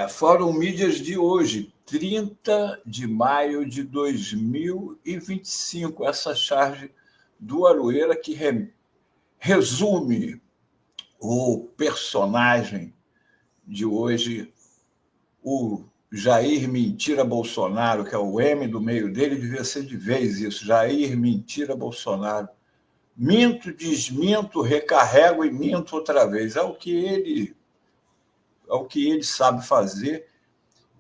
Fórum Mídias de hoje, 30 de maio de 2025, essa charge do Aroeira que resume o personagem de hoje, o Jair Mentira Bolsonaro, que é o M do meio dele, devia ser de vez isso, Jair Mentira Bolsonaro. Minto, desminto, recarrego e minto outra vez. É o que ele sabe fazer,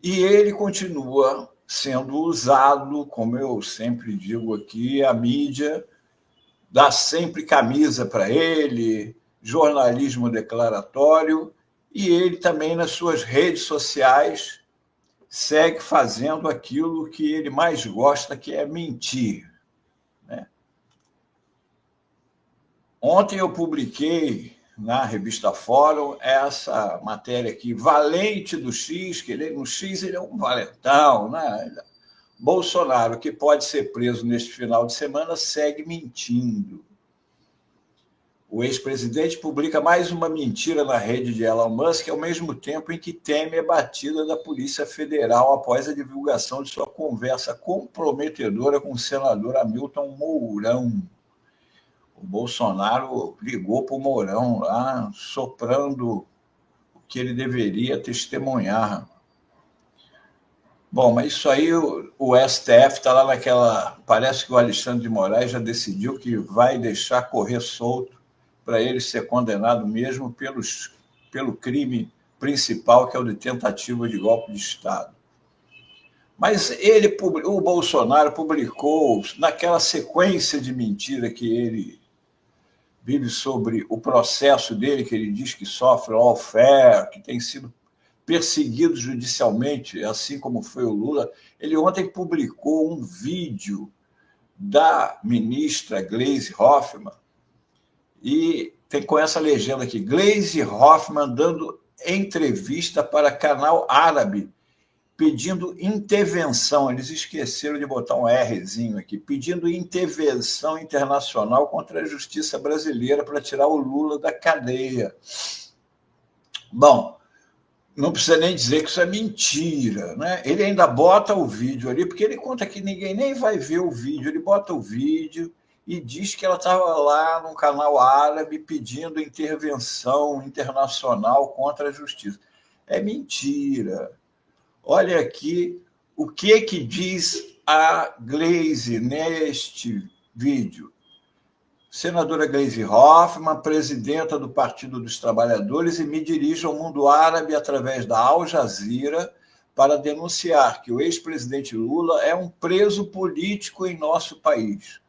e ele continua sendo usado, como eu sempre digo aqui, a mídia dá sempre camisa para ele, jornalismo declaratório, e ele também nas suas redes sociais segue fazendo aquilo que ele mais gosta, que é mentir, né? Ontem eu publiquei na revista Fórum essa matéria aqui, Valente do X, que no X ele é um valentão, né? Bolsonaro, que pode ser preso neste final de semana, segue mentindo. O ex-presidente publica mais uma mentira na rede de Elon Musk, ao mesmo tempo em que teme a batida da Polícia Federal após a divulgação de sua conversa comprometedora com o senador Hamilton Mourão. O Bolsonaro ligou para o Mourão lá, soprando o que ele deveria testemunhar. Bom, mas isso aí o STF está lá naquela... Parece que o Alexandre de Moraes já decidiu que vai deixar correr solto para ele ser condenado mesmo pelo crime principal, que é o de tentativa de golpe de Estado. Mas o Bolsonaro publicou, naquela sequência de mentira que ele vive sobre o processo dele, que ele diz que sofre lawfare, que tem sido perseguido judicialmente, assim como foi o Lula. Ele ontem publicou um vídeo da ministra Gleisi Hoffmann, e tem com essa legenda aqui, Gleisi Hoffmann dando entrevista para canal árabe, pedindo intervenção, eles esqueceram de botar um Rzinho aqui, pedindo intervenção internacional contra a justiça brasileira para tirar o Lula da cadeia. Bom, não precisa nem dizer que isso é mentira, né? Ele ainda bota o vídeo ali, porque ele conta que ninguém nem vai ver o vídeo, ele bota o vídeo e diz que ela estava lá num canal árabe pedindo intervenção internacional contra a justiça. É mentira. Olha aqui o que diz a Gleisi neste vídeo. Senadora Gleisi Hoffmann, presidenta do Partido dos Trabalhadores, e me dirijo ao mundo árabe através da Al Jazeera para denunciar que o ex-presidente Lula é um preso político em nosso país.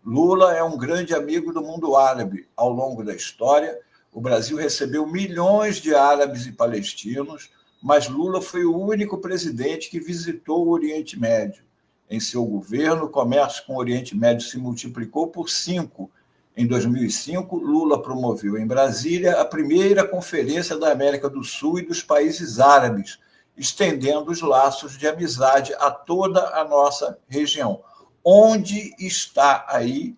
Lula é um grande amigo do mundo árabe. Ao longo da história, o Brasil recebeu milhões de árabes e palestinos, mas Lula foi o único presidente que visitou o Oriente Médio. Em seu governo, o comércio com o Oriente Médio se multiplicou por 5. Em 2005, Lula promoveu em Brasília a primeira conferência da América do Sul e dos países árabes, estendendo os laços de amizade a toda a nossa região. Onde está aí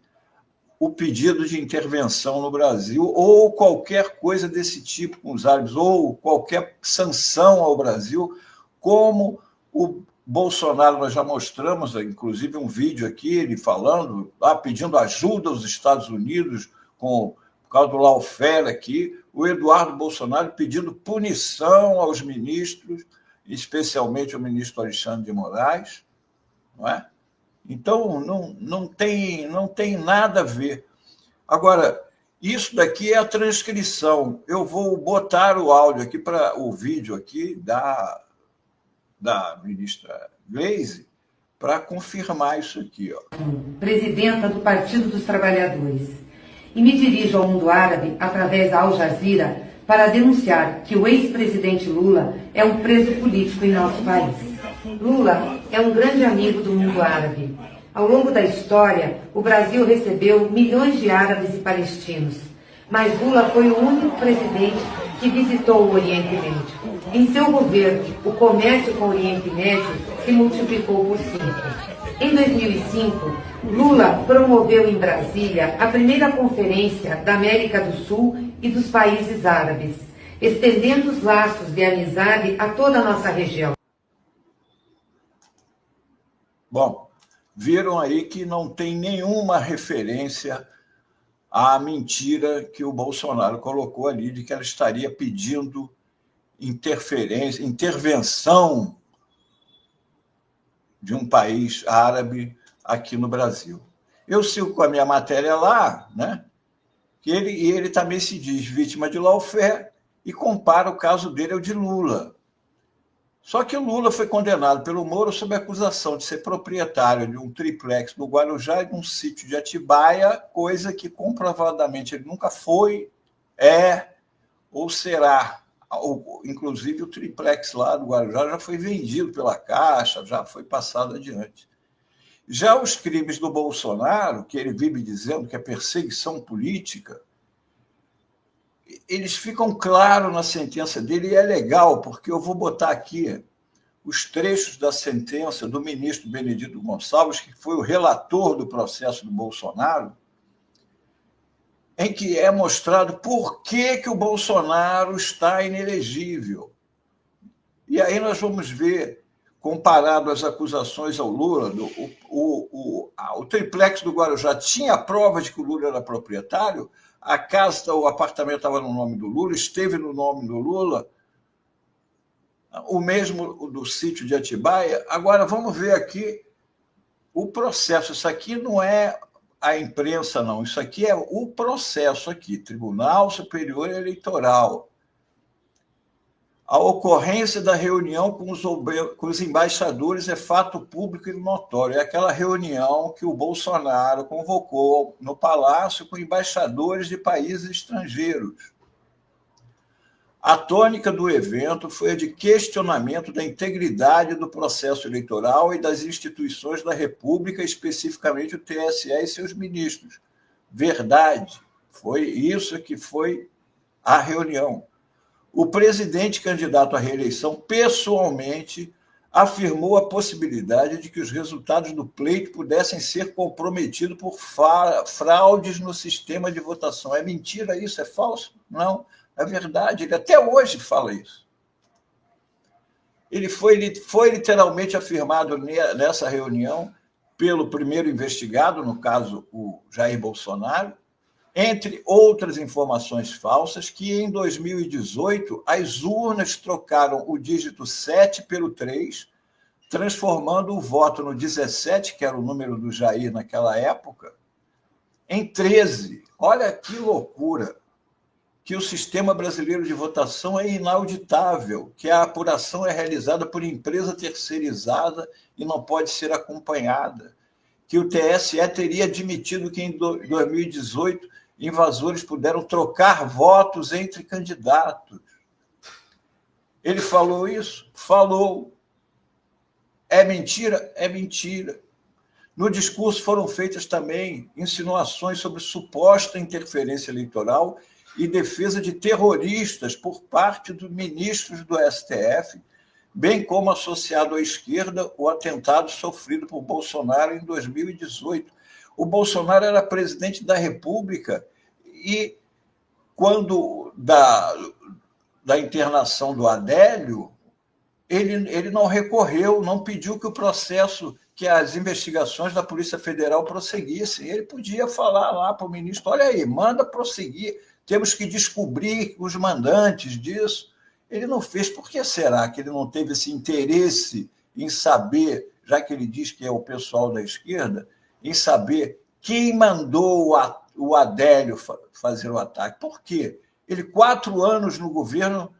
o pedido de intervenção no Brasil, ou qualquer coisa desse tipo com os árabes, ou qualquer sanção ao Brasil, como o Bolsonaro, nós já mostramos, inclusive, um vídeo aqui, ele falando, pedindo ajuda aos Estados Unidos, por causa do lawfare aqui, o Eduardo Bolsonaro pedindo punição aos ministros, especialmente ao ministro Alexandre de Moraes, não é? Então, não tem nada a ver. Agora, isso daqui é a transcrição. Eu vou botar o áudio aqui, o vídeo aqui da ministra Gleisi, para confirmar isso aqui. Ó. Presidenta do Partido dos Trabalhadores. E me dirijo ao mundo árabe através da Al Jazeera para denunciar que o ex-presidente Lula é um preso político em nosso país. Lula é um grande amigo do mundo árabe. Ao longo da história, o Brasil recebeu milhões de árabes e palestinos, mas Lula foi o único presidente que visitou o Oriente Médio. Em seu governo, o comércio com o Oriente Médio se multiplicou por 5. Em 2005, Lula promoveu em Brasília a primeira conferência da América do Sul e dos países árabes, estendendo os laços de amizade a toda a nossa região. Bom, viram aí que não tem nenhuma referência à mentira que o Bolsonaro colocou ali, de que ela estaria pedindo intervenção de um país árabe aqui no Brasil. Eu sigo com a minha matéria lá, né? Que ele também se diz vítima de lawfare e compara o caso dele ao de Lula. Só que o Lula foi condenado pelo Moro sob a acusação de ser proprietário de um triplex no Guarujá e de um sítio de Atibaia, coisa que comprovadamente ele nunca foi, é ou será. Inclusive, o triplex lá do Guarujá já foi vendido pela Caixa, já foi passado adiante. Já os crimes do Bolsonaro, que ele vive dizendo que é perseguição política, eles ficam claros na sentença dele, e é legal, porque eu vou botar aqui os trechos da sentença do ministro Benedito Gonçalves, que foi o relator do processo do Bolsonaro, em que é mostrado por que o Bolsonaro está inelegível. E aí nós vamos ver, comparado às acusações ao Lula, o triplex do Guarujá tinha prova de que o Lula era proprietário, a casa, o apartamento estava no nome do Lula, esteve no nome do Lula, o mesmo do sítio de Atibaia. Agora, vamos ver aqui o processo. Isso aqui não é a imprensa, não. Isso aqui é o processo aqui, Tribunal Superior Eleitoral. A ocorrência da reunião com os embaixadores é fato público e notório. É aquela reunião que o Bolsonaro convocou no Palácio com embaixadores de países estrangeiros. A tônica do evento foi a de questionamento da integridade do processo eleitoral e das instituições da República, especificamente o TSE e seus ministros. Verdade, foi isso que foi a reunião. O presidente candidato à reeleição, pessoalmente, afirmou a possibilidade de que os resultados do pleito pudessem ser comprometidos por fraudes no sistema de votação. É mentira isso? É falso? Não, é verdade. Ele até hoje fala isso. Ele foi literalmente afirmado nessa reunião pelo primeiro investigado, no caso, o Jair Bolsonaro, entre outras informações falsas, que em 2018 as urnas trocaram o dígito 7 pelo 3, transformando o voto no 17, que era o número do Jair naquela época, em 13. Olha que loucura! Que o sistema brasileiro de votação é inauditável, que a apuração é realizada por empresa terceirizada e não pode ser acompanhada, que o TSE teria admitido que em 2018 invasores puderam trocar votos entre candidatos. Ele falou isso? Falou. É mentira? É mentira. No discurso foram feitas também insinuações sobre suposta interferência eleitoral e defesa de terroristas por parte dos ministros do STF, bem como associado à esquerda o atentado sofrido por Bolsonaro em 2018. O Bolsonaro era presidente da República e, quando da internação do Adélio, ele não recorreu, não pediu que o processo, que as investigações da Polícia Federal prosseguissem. Ele podia falar lá para o ministro, olha aí, manda prosseguir, temos que descobrir os mandantes disso. Ele não fez. Por que será que ele não teve esse interesse em saber, já que ele diz que é o pessoal da esquerda, em saber quem mandou o Adélio fazer o ataque? Por quê? Ele, 4 anos no governo,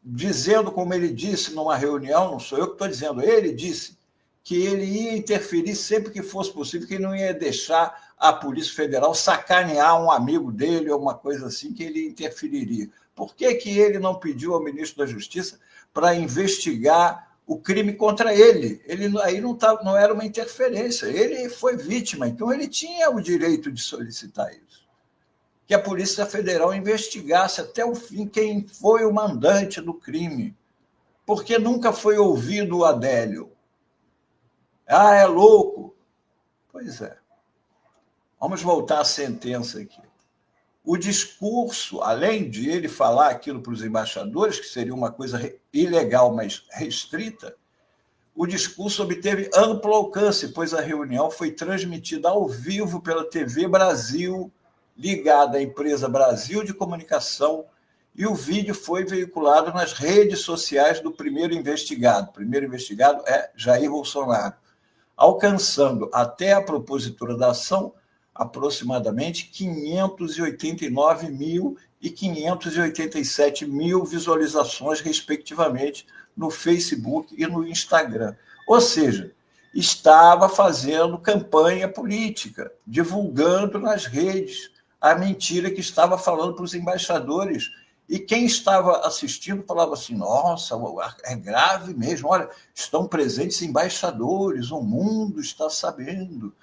dizendo, como ele disse numa reunião, não sou eu que estou dizendo, ele disse que ele ia interferir sempre que fosse possível, que não ia deixar a Polícia Federal sacanear um amigo dele ou uma coisa assim, que ele interferiria. Por que ele não pediu ao ministro da Justiça para investigar o crime contra ele? Aí não era uma interferência, ele foi vítima, então ele tinha o direito de solicitar isso. Que a Polícia Federal investigasse até o fim quem foi o mandante do crime. Porque nunca foi ouvido o Adélio. Ah, é louco. Pois é. Vamos voltar à sentença aqui. O discurso, além de ele falar aquilo para os embaixadores, que seria uma coisa ilegal, mas restrita, o discurso obteve amplo alcance, pois a reunião foi transmitida ao vivo pela TV Brasil, ligada à empresa Brasil de Comunicação, e o vídeo foi veiculado nas redes sociais do primeiro investigado. O primeiro investigado é Jair Bolsonaro, alcançando até a propositura da ação aproximadamente 589 mil e 587 mil visualizações, respectivamente, no Facebook e no Instagram. Ou seja, estava fazendo campanha política, divulgando nas redes a mentira que estava falando para os embaixadores. E quem estava assistindo falava assim, nossa, é grave mesmo, olha, estão presentes embaixadores, o mundo está sabendo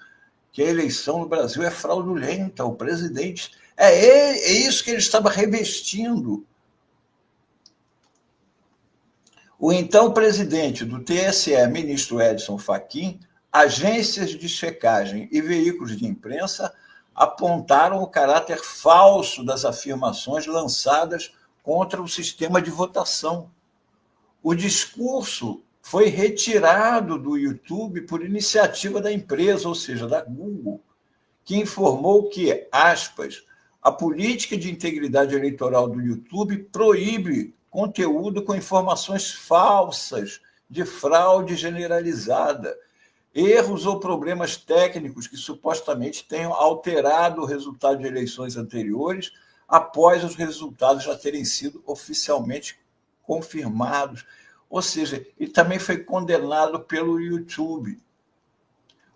que a eleição no Brasil é fraudulenta, o presidente... É isso que ele estava revestindo. O então presidente do TSE, ministro Edson Fachin, agências de checagem e veículos de imprensa apontaram o caráter falso das afirmações lançadas contra o sistema de votação. O discurso foi retirado do YouTube por iniciativa da empresa, ou seja, da Google, que informou que, aspas, a política de integridade eleitoral do YouTube proíbe conteúdo com informações falsas, de fraude generalizada, erros ou problemas técnicos que supostamente tenham alterado o resultado de eleições anteriores após os resultados já terem sido oficialmente confirmados. Ou seja, ele também foi condenado pelo YouTube.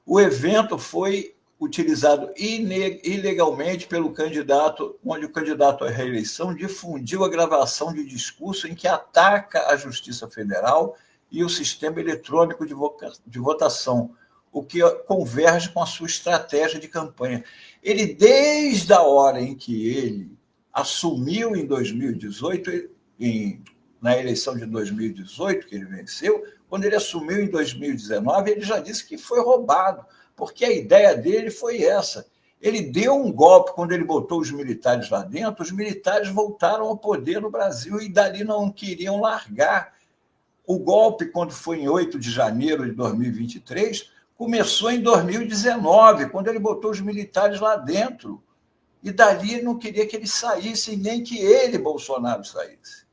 O evento foi utilizado ilegalmente pelo candidato, onde o candidato à reeleição difundiu a gravação de discurso em que ataca a Justiça Federal e o sistema eletrônico de votação, o que converge com a sua estratégia de campanha. Ele, desde a hora em que ele assumiu em 2018, na eleição de 2018, que ele venceu, quando ele assumiu em 2019, ele já disse que foi roubado, porque a ideia dele foi essa. Ele deu um golpe quando ele botou os militares lá dentro, os militares voltaram ao poder no Brasil e dali não queriam largar. O golpe, quando foi em 8 de janeiro de 2023, começou em 2019, quando ele botou os militares lá dentro. E dali não queria que eles saíssem, nem que ele, Bolsonaro, saísse.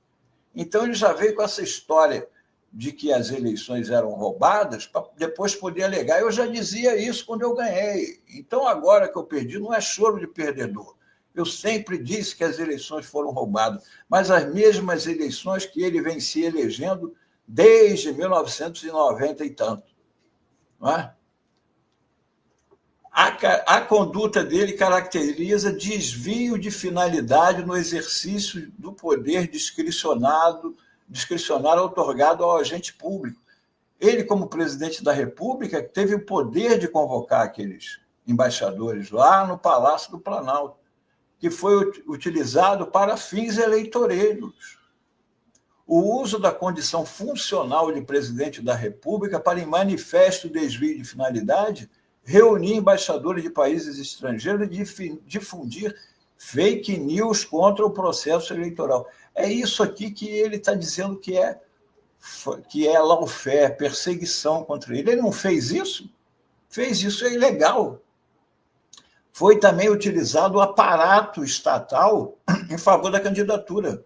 Então ele já veio com essa história de que as eleições eram roubadas para depois poder alegar. Eu já dizia isso quando eu ganhei. Então, agora que eu perdi, não é choro de perdedor. Eu sempre disse que as eleições foram roubadas, mas as mesmas eleições que ele vem se elegendo desde 1990 e tanto. Não é? A conduta dele caracteriza desvio de finalidade no exercício do poder discricionário otorgado ao agente público. Ele, como presidente da República, teve o poder de convocar aqueles embaixadores lá no Palácio do Planalto, que foi utilizado para fins eleitoreiros. O uso da condição funcional de presidente da República para, em manifesto desvio de finalidade, reunir embaixadores de países estrangeiros e difundir fake news contra o processo eleitoral. É isso aqui que ele está dizendo que é lawfare, perseguição contra ele. Ele não fez isso? Fez isso, é ilegal. Foi também utilizado o aparato estatal em favor da candidatura,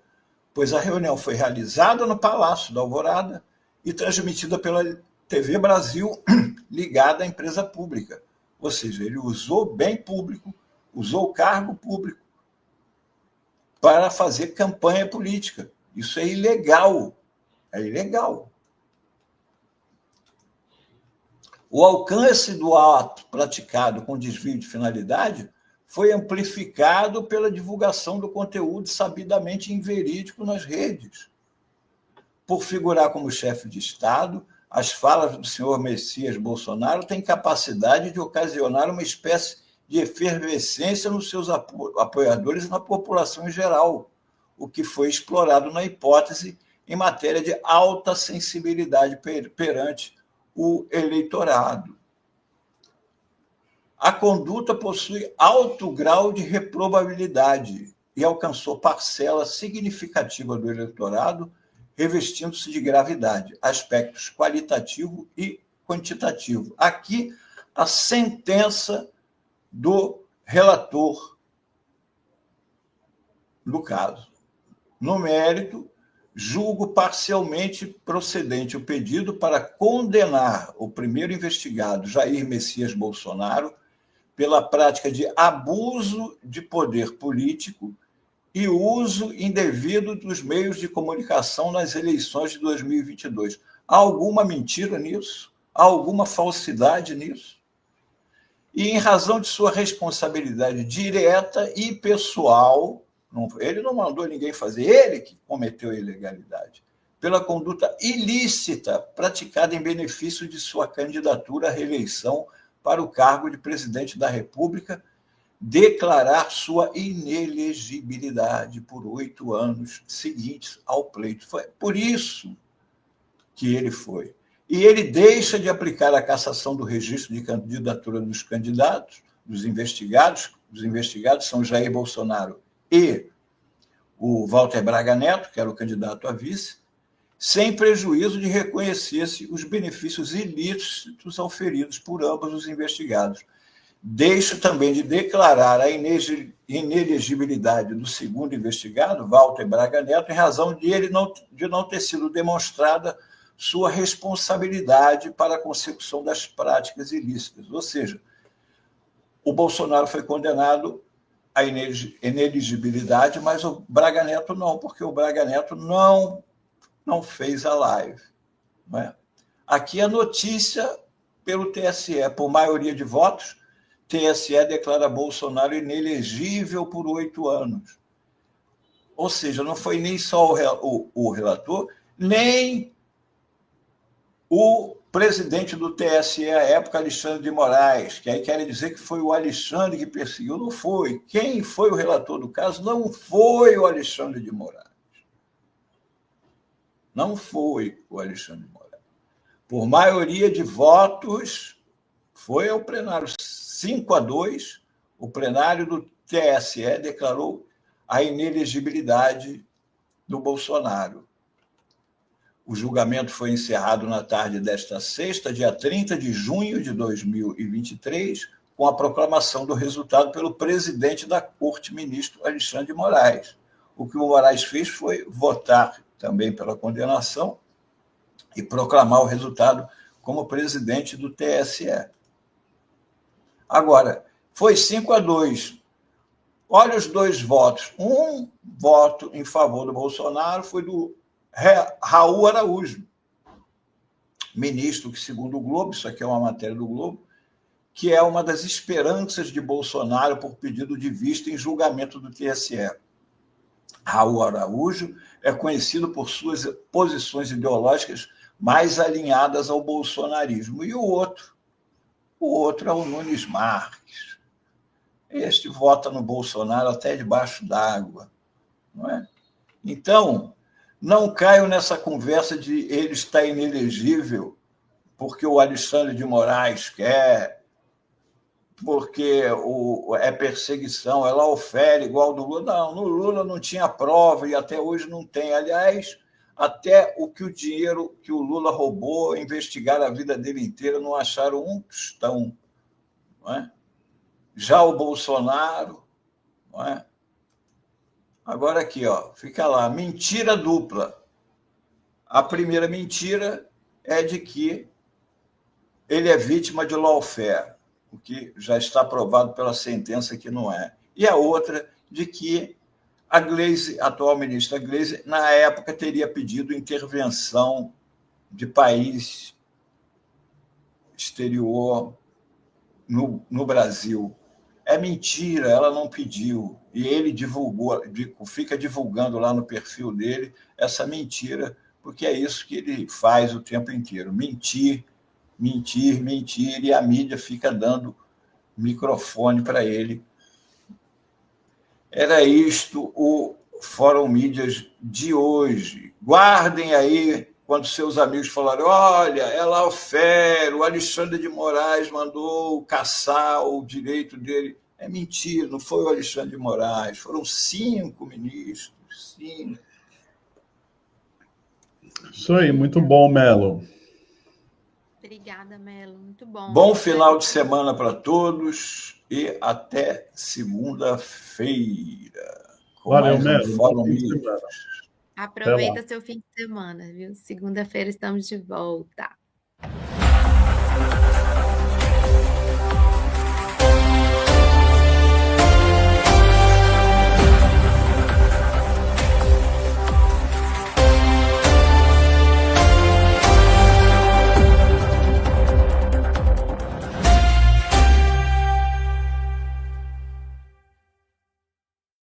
pois a reunião foi realizada no Palácio da Alvorada e transmitida pela TV Brasil, ligada à empresa pública. Ou seja, ele usou bem público, usou cargo público para fazer campanha política. Isso é ilegal. É ilegal. O alcance do ato praticado com desvio de finalidade foi amplificado pela divulgação do conteúdo sabidamente inverídico nas redes. Por figurar como chefe de Estado, as falas do senhor Messias Bolsonaro têm capacidade de ocasionar uma espécie de efervescência nos seus apoiadores e na população em geral, o que foi explorado na hipótese em matéria de alta sensibilidade perante o eleitorado. A conduta possui alto grau de reprovabilidade e alcançou parcela significativa do eleitorado, revestindo-se de gravidade, aspectos qualitativo e quantitativo. Aqui, a sentença do relator do caso. No mérito, julgo parcialmente procedente o pedido para condenar o primeiro investigado, Jair Messias Bolsonaro, pela prática de abuso de poder político e uso indevido dos meios de comunicação nas eleições de 2022. Há alguma mentira nisso? Há alguma falsidade nisso? E, em razão de sua responsabilidade direta e pessoal, ele não mandou ninguém fazer, ele que cometeu a ilegalidade, pela conduta ilícita praticada em benefício de sua candidatura à reeleição para o cargo de presidente da República, declarar sua inelegibilidade por 8 anos seguintes ao pleito. Foi por isso que ele foi. E ele deixa de aplicar a cassação do registro de candidatura dos candidatos, dos investigados. Os investigados são Jair Bolsonaro e o Walter Braga Neto, que era o candidato a vice, sem prejuízo de reconhecer-se os benefícios ilícitos auferidos por ambos os investigados. Deixa também de declarar a inelegibilidade do segundo investigado, Walter Braga Neto, em razão de não ter sido demonstrada sua responsabilidade para a consecução das práticas ilícitas. Ou seja, o Bolsonaro foi condenado à inelegibilidade, mas o Braga Neto não, porque o Braga Neto não fez a live. Não é? Aqui a notícia pelo TSE, por maioria de votos, TSE declara Bolsonaro inelegível por 8 anos. Ou seja, não foi nem só o relator, nem o presidente do TSE à época, Alexandre de Moraes, que aí querem dizer que foi o Alexandre que perseguiu. Não foi. Quem foi o relator do caso não foi o Alexandre de Moraes. Não foi o Alexandre de Moraes. Por maioria de votos, foi ao plenário 5-2, o plenário do TSE declarou a inelegibilidade do Bolsonaro. O julgamento foi encerrado na tarde desta sexta, dia 30 de junho de 2023, com a proclamação do resultado pelo presidente da Corte, ministro Alexandre de Moraes. O que o Moraes fez foi votar também pela condenação e proclamar o resultado como presidente do TSE. Agora, foi 5-2. Olha os 2 votos. Um voto em favor do Bolsonaro foi do Raul Araújo, ministro que, segundo o Globo, isso aqui é uma matéria do Globo, que é uma das esperanças de Bolsonaro por pedido de vista em julgamento do TSE. Raul Araújo é conhecido por suas posições ideológicas mais alinhadas ao bolsonarismo. E o outro é o Nunes Marques. Este vota no Bolsonaro até debaixo d'água, não é? Então, não caio nessa conversa de ele estar inelegível porque o Alexandre de Moraes quer, porque é perseguição, é lawfare igual do Lula. Não, no Lula não tinha prova e até hoje não tem. Aliás, até o dinheiro que o Lula roubou, investigaram a vida dele inteira, não acharam um tostão. Não é? Já o Bolsonaro, não é? Agora aqui, ó, fica lá, mentira dupla. A primeira mentira é de que ele é vítima de lawfare, o que já está provado pela sentença que não é. E a outra de que a Gleisi, a atual ministra Gleisi, na época teria pedido intervenção de país exterior no Brasil. É mentira, ela não pediu. E ele fica divulgando lá no perfil dele essa mentira, porque é isso que ele faz o tempo inteiro. Mentir, mentir, mentir, e a mídia fica dando microfone para ele. Era isto o Fórum Mídias de hoje. Guardem aí quando seus amigos falaram, olha, é lá o Fério, o Alexandre de Moraes mandou caçar o direito dele. É mentira, não foi o Alexandre de Moraes, foram 5 ministros, 5. Isso aí, muito bom, Melo. Obrigada, Melo, muito bom. Bom final de semana para todos e até segunda-feira. Valeu, Melo. Fórum Mídia. Aproveita seu fim de semana, viu? Segunda-feira estamos de volta.